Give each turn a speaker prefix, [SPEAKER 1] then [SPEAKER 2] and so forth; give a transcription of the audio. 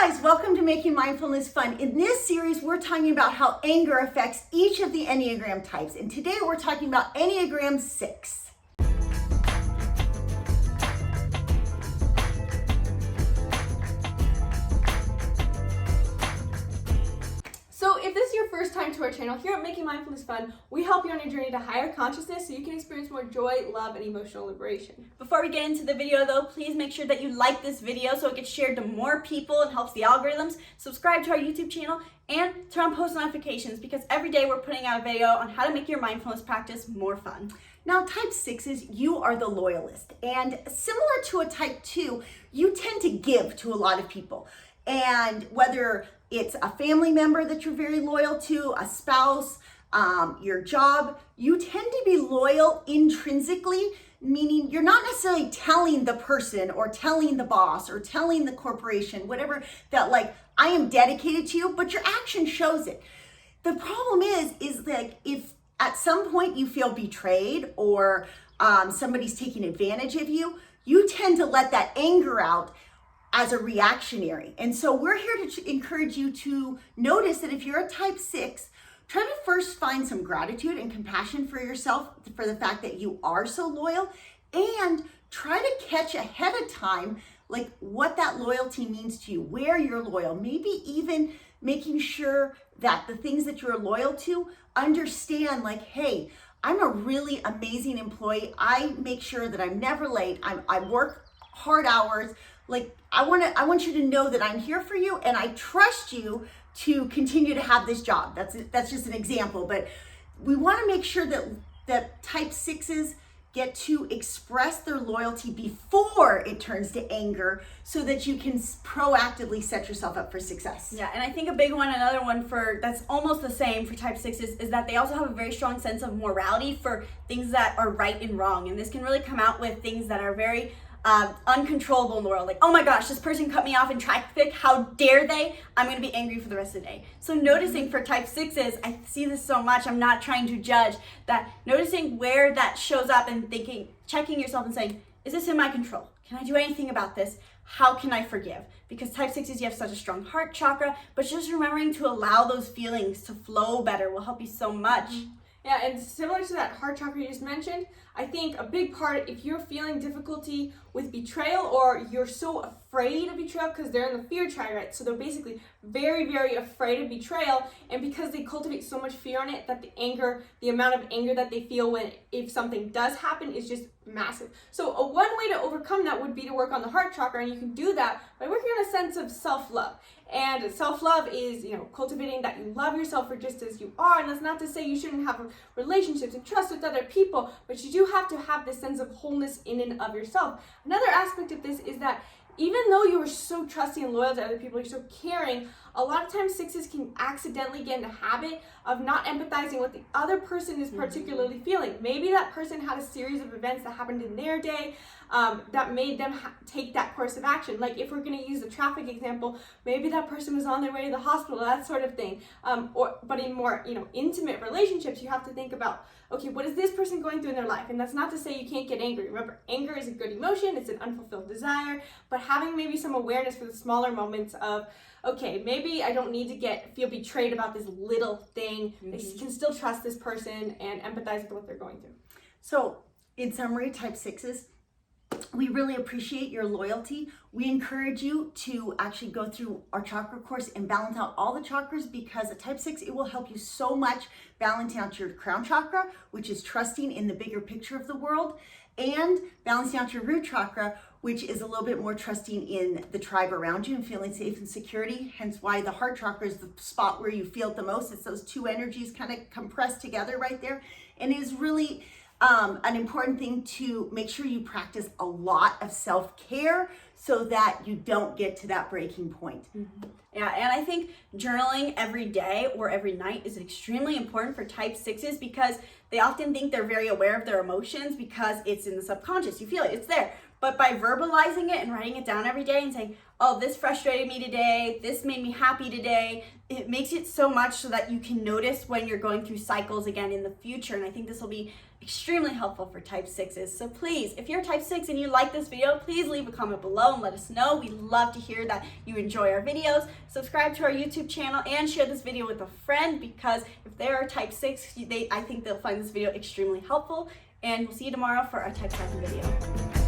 [SPEAKER 1] guys, welcome to Making Mindfulness Fun. In this series, we're talking about how anger affects each of the Enneagram types. And today we're talking about Enneagram 6.
[SPEAKER 2] So if this is your first time to our channel, here at Making Mindfulness Fun, we help you on your journey to higher consciousness so you can experience more joy, love, and emotional liberation.
[SPEAKER 3] Before we get into the video though, please make sure that you like this video so it gets shared to more people and helps the algorithms. Subscribe to our YouTube channel and turn on post notifications because every day we're putting out a video on how to make your mindfulness practice more fun.
[SPEAKER 1] Now, type 6s, you are the loyalist. And similar to a type 2, you tend to give to a lot of people. And whether it's a family member that you're very loyal to, a spouse, your job, you tend to be loyal intrinsically, meaning you're not necessarily telling the person or telling the boss or telling the corporation, whatever, that like, I am dedicated to you, but your action shows it. The problem is that if at some point you feel betrayed or somebody's taking advantage of you, you tend to let that anger out as a reactionary. And so we're here to encourage you to notice that if you're a type 6, try to first find some gratitude and compassion for yourself for the fact that you are so loyal, and try to catch ahead of time like what that loyalty means to you, where you're loyal, maybe even making sure that the things that you're loyal to understand like, hey, I'm a really amazing employee. I make sure that I'm never late. I work hard hours. Like I want you to know that I'm here for you and I trust you to continue to have this job. That's just an example, but we want to make sure that type 6s get to express their loyalty before it turns to anger so that you can proactively set yourself up for success.
[SPEAKER 3] Yeah, and I think a big one, another one that's almost the same for type 6s is that they also have a very strong sense of morality for things that are right and wrong. And this can really come out with things that are very uncontrollable in the world, like, oh my gosh, this person cut me off in traffic, how dare they? I'm going to be angry for the rest of the day. So noticing for type 6s, I see this so much, I'm not trying to judge, that noticing where that shows up and thinking, checking yourself and saying, is this in my control? Can I do anything about this? How can I forgive? Because type 6s, you have such a strong heart chakra, but just remembering to allow those feelings to flow better will help you so much.
[SPEAKER 2] Yeah, and similar to that heart chakra you just mentioned, I think a big part, if you're feeling difficulty with betrayal or you're so afraid of betrayal, because they're in the fear triad, so they're basically very, very afraid of betrayal, and because they cultivate so much fear on it, that the amount of anger that they feel if something does happen is just massive. So one way to overcome that would be to work on the heart chakra, and you can do that by working on a sense of self-love. And self-love is, cultivating that you love yourself for just as you are. And that's not to say you shouldn't have relationships and trust with other people, but you do have to have this sense of wholeness in and of yourself. Another aspect of this is that even though you are so trusting and loyal to other people, you're so caring, a lot of times 6s can accidentally get in the habit of not empathizing what the other person is particularly feeling. Maybe that person had a series of events that happened in their day that made them take that course of action. Like if we're going to use the traffic example, maybe that person was on their way to the hospital, that sort of thing. But in more intimate relationships, you have to think about, okay, what is this person going through in their life? And that's not to say you can't get angry. Remember, anger is a good emotion. It's an unfulfilled desire. But having maybe some awareness for the smaller moments of, okay, maybe I don't need to feel betrayed about this little thing. I can still trust this person and empathize with what they're going through.
[SPEAKER 1] So in summary, type 6s, we really appreciate your loyalty. We encourage you to actually go through our chakra course and balance out all the chakras, because a type 6, it will help you so much balancing out your crown chakra, which is trusting in the bigger picture of the world, and balancing out your root chakra, which is a little bit more trusting in the tribe around you and feeling safe and security. Hence why the heart chakra is the spot where you feel it the most. It's those two energies kind of compressed together right there. And it is really an important thing to make sure you practice a lot of self-care so that you don't get to that breaking point.
[SPEAKER 3] Yeah, and I think journaling every day or every night is extremely important for type 6s because they often think they're very aware of their emotions because it's in the subconscious. You feel it, it's there. But by verbalizing it and writing it down every day and saying, oh, this frustrated me today, this made me happy today, it makes it so much so that you can notice when you're going through cycles again in the future. And I think this will be extremely helpful for type 6s. So please, if you're type 6 and you like this video, please leave a comment below and let us know. We love to hear that you enjoy our videos. Subscribe to our YouTube channel and share this video with a friend, because if they are type 6, I think they'll find this video extremely helpful. And we'll see you tomorrow for our type 5 video.